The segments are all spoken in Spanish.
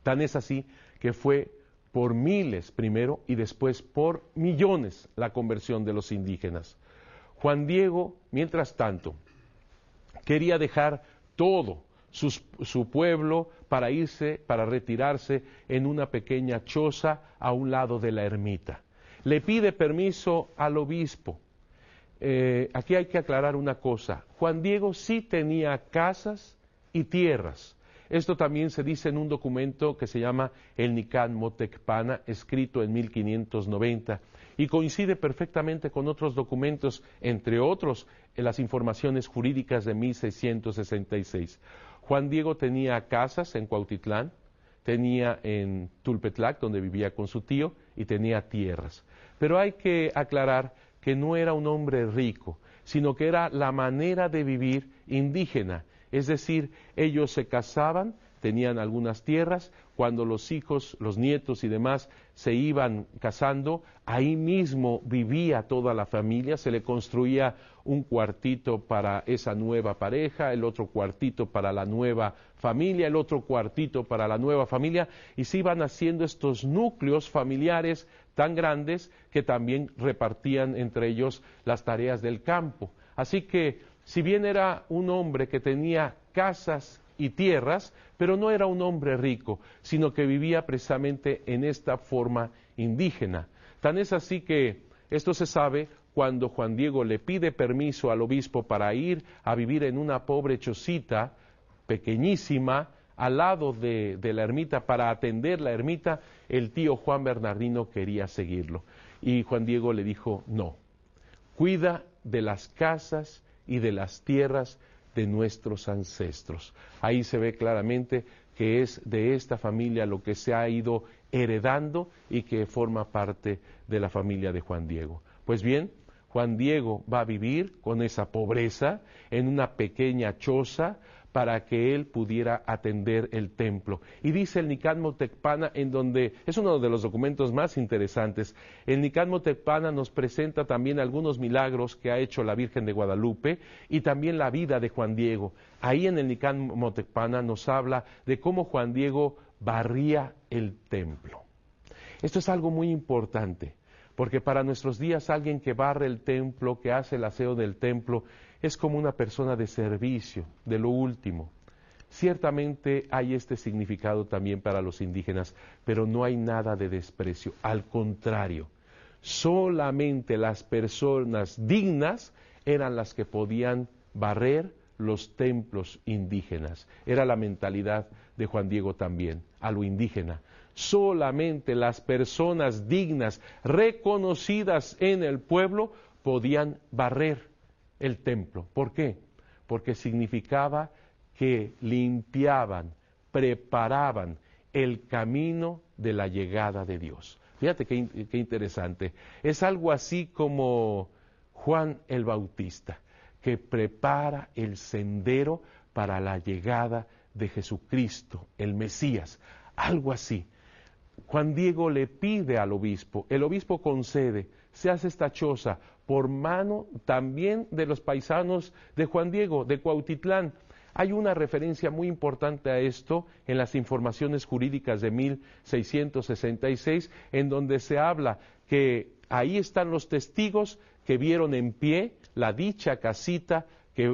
Tan es así que fue por miles primero y después por millones la conversión de los indígenas. Juan Diego, mientras tanto, quería dejar todo su pueblo para irse, para retirarse en una pequeña choza a un lado de la ermita. Le pide permiso al obispo. Aquí hay que aclarar una cosa. Juan Diego sí tenía casas y tierras. Esto también se dice en un documento que se llama el Nican Motecpana, escrito en 1590, y coincide perfectamente con otros documentos, entre otros en las informaciones jurídicas de 1666. Juan Diego tenía casas en Cuautitlán, tenía en Tulpetlac, donde vivía con su tío, y tenía tierras. Pero hay que aclarar que no era un hombre rico, sino que era la manera de vivir indígena. Es decir, ellos se casaban, tenían algunas tierras, cuando los hijos, los nietos y demás se iban casando, ahí mismo vivía toda la familia, se le construía un cuartito para esa nueva pareja, el otro cuartito para la nueva familia, el otro cuartito para la nueva familia, y se iban haciendo estos núcleos familiares tan grandes que también repartían entre ellos las tareas del campo. Así que, si bien era un hombre que tenía casas y tierras, pero no era un hombre rico, sino que vivía precisamente en esta forma indígena. Tan es así que esto se sabe cuando Juan Diego le pide permiso al obispo para ir a vivir en una pobre chocita pequeñísima al lado de la ermita, para atender la ermita. El tío Juan Bernardino quería seguirlo y Juan Diego le dijo: no, cuida de las casas y de las tierras de nuestros ancestros. Ahí se ve claramente que es de esta familia lo que se ha ido heredando y que forma parte de la familia de Juan Diego. Pues bien, Juan Diego va a vivir con esa pobreza en una pequeña choza para que él pudiera atender el templo. Y dice el Nican Motecpana, en donde es uno de los documentos más interesantes, el Nican Motecpana nos presenta también algunos milagros que ha hecho la Virgen de Guadalupe y también la vida de Juan Diego. Ahí en el Nican Motecpana nos habla de cómo Juan Diego barría el templo. Esto es algo muy importante, porque para nuestros días alguien que barre el templo, que hace el aseo del templo, es como una persona de servicio, de lo último. Ciertamente hay este significado también para los indígenas, pero no hay nada de desprecio. Al contrario, solamente las personas dignas eran las que podían barrer los templos indígenas. Era la mentalidad de Juan Diego también, a lo indígena. Solamente las personas dignas, reconocidas en el pueblo, podían barrer el templo. ¿Por qué? Porque significaba que limpiaban, preparaban el camino de la llegada de Dios. Fíjate qué interesante. Es algo así como Juan el Bautista, que prepara el sendero para la llegada de Jesucristo, el Mesías. Algo así. Juan Diego le pide al obispo, el obispo concede, se hace esta choza por mano también de los paisanos de Juan Diego, de Cuautitlán. Hay una referencia muy importante a esto en las informaciones jurídicas de 1666, en donde se habla que ahí están los testigos que vieron en pie la dicha casita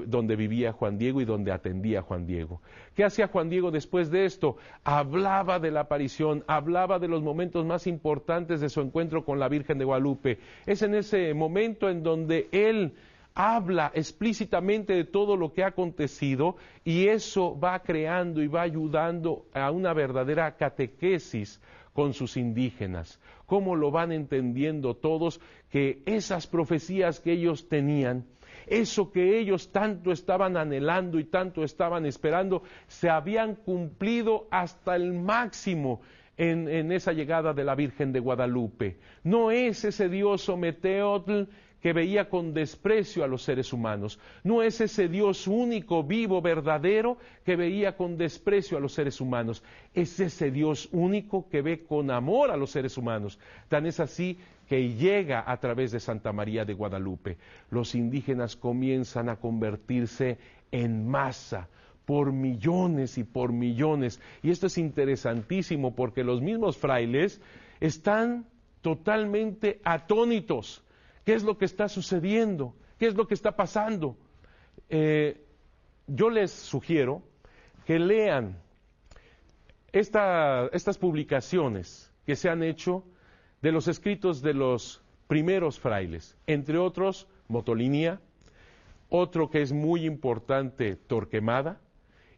donde vivía Juan Diego y donde atendía Juan Diego. ¿Qué hacía Juan Diego después de esto? Hablaba de la aparición, hablaba de los momentos más importantes de su encuentro con la Virgen de Guadalupe. Es en ese momento en donde él habla explícitamente de todo lo que ha acontecido, y eso va creando y va ayudando a una verdadera catequesis con sus indígenas. Cómo lo van entendiendo todos, que esas profecías que ellos tenían, eso que ellos tanto estaban anhelando y tanto estaban esperando, se habían cumplido hasta el máximo en esa llegada de la Virgen de Guadalupe. No es ese Dios Ometeotl que veía con desprecio a los seres humanos. No es ese Dios único, vivo, verdadero, que veía con desprecio a los seres humanos. Es ese Dios único que ve con amor a los seres humanos. Tan es así que llega a través de Santa María de Guadalupe. Los indígenas comienzan a convertirse en masa por millones y por millones. Y esto es interesantísimo porque los mismos frailes están totalmente atónitos. ¿Qué es lo que está sucediendo? ¿Qué es lo que está pasando? Yo les sugiero que lean estas publicaciones que se han hecho de los escritos de los primeros frailes, entre otros Motolinia, otro que es muy importante, Torquemada,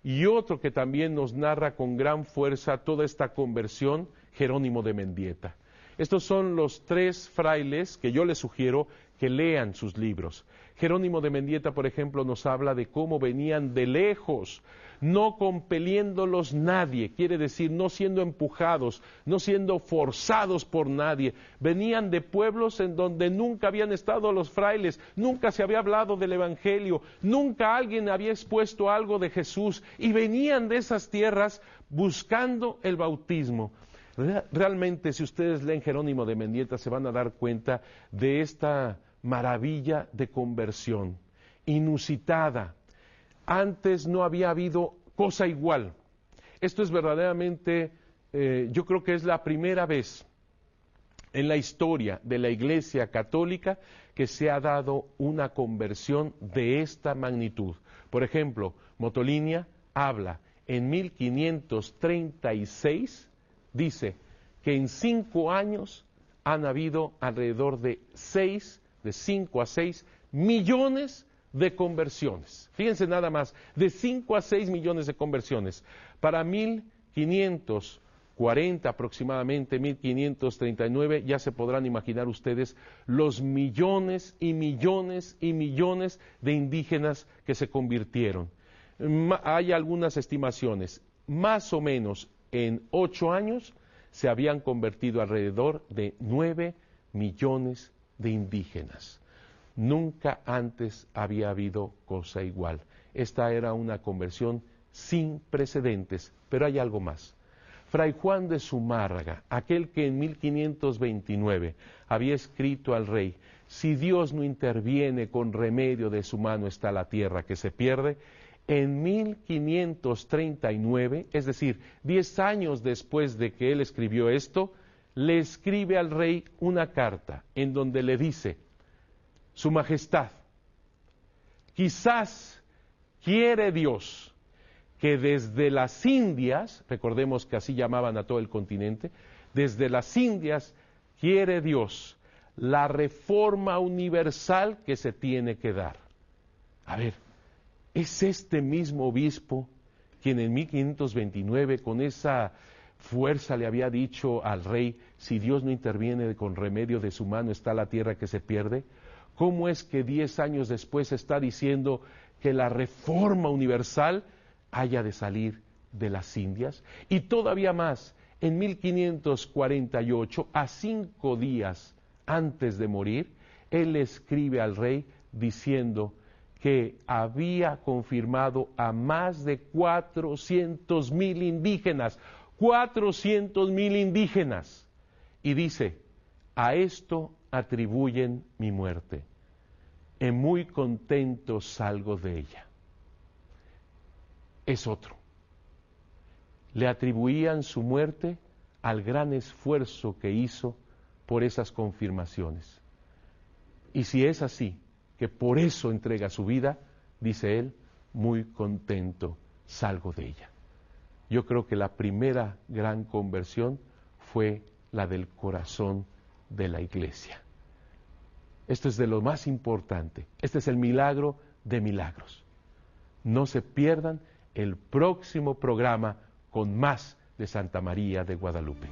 y otro que también nos narra con gran fuerza toda esta conversión, Jerónimo de Mendieta. Estos son los tres frailes que yo les sugiero que lean sus libros. Jerónimo de Mendieta, por ejemplo, nos habla de cómo venían de lejos, no compeliéndolos nadie, quiere decir no siendo empujados, no siendo forzados por nadie. Venían de pueblos en donde nunca habían estado los frailes, nunca se había hablado del Evangelio, nunca alguien había expuesto algo de Jesús, y venían de esas tierras buscando el bautismo. Realmente, si ustedes leen Jerónimo de Mendieta, se van a dar cuenta de esta maravilla de conversión, inusitada. Antes no había habido cosa igual. Esto es verdaderamente, yo creo que es la primera vez en la historia de la Iglesia Católica que se ha dado una conversión de esta magnitud. Por ejemplo, Motolinia habla en 1536, dice que en 5 años han habido alrededor de 5 a 6 millones de conversiones. Fíjense nada más, de 5 a 6 millones de conversiones. Para 1540 aproximadamente, 1539, ya se podrán imaginar ustedes los millones y millones y millones de indígenas que se convirtieron. Hay algunas estimaciones, más o menos en 8 años se habían convertido alrededor de 9 millones de indígenas. Nunca antes había habido cosa igual. Esta era una conversión sin precedentes, pero hay algo más. Fray Juan de Zumárraga, aquel que en 1529 había escrito al rey: si Dios no interviene, con remedio de su mano está la tierra que se pierde, en 1539, es decir, 10 años después de que él escribió esto, le escribe al rey una carta en donde le dice: Su Majestad, quizás quiere Dios que desde las Indias, recordemos que así llamaban a todo el continente, desde las Indias quiere Dios la reforma universal que se tiene que dar. A ver, ¿es este mismo obispo quien en 1529 con esa fuerza le había dicho al rey: si Dios no interviene, con remedio de su mano está la tierra que se pierde? ¿Cómo es que 10 años después está diciendo que la reforma universal haya de salir de las Indias? Y todavía más, en 1548, a 5 días antes de morir, él escribe al rey diciendo que había confirmado a más de 400,000 indígenas, 400,000 indígenas, y dice: a esto atribuyen mi muerte, y muy contento salgo de ella. Es otro. Le atribuían su muerte al gran esfuerzo que hizo por esas confirmaciones. Y si es así, que por eso entrega su vida, dice él, muy contento salgo de ella. Yo creo que la primera gran conversión fue la del corazón de la Iglesia. Esto es de lo más importante. Este es el milagro de milagros. No se pierdan el próximo programa con más de Santa María de Guadalupe.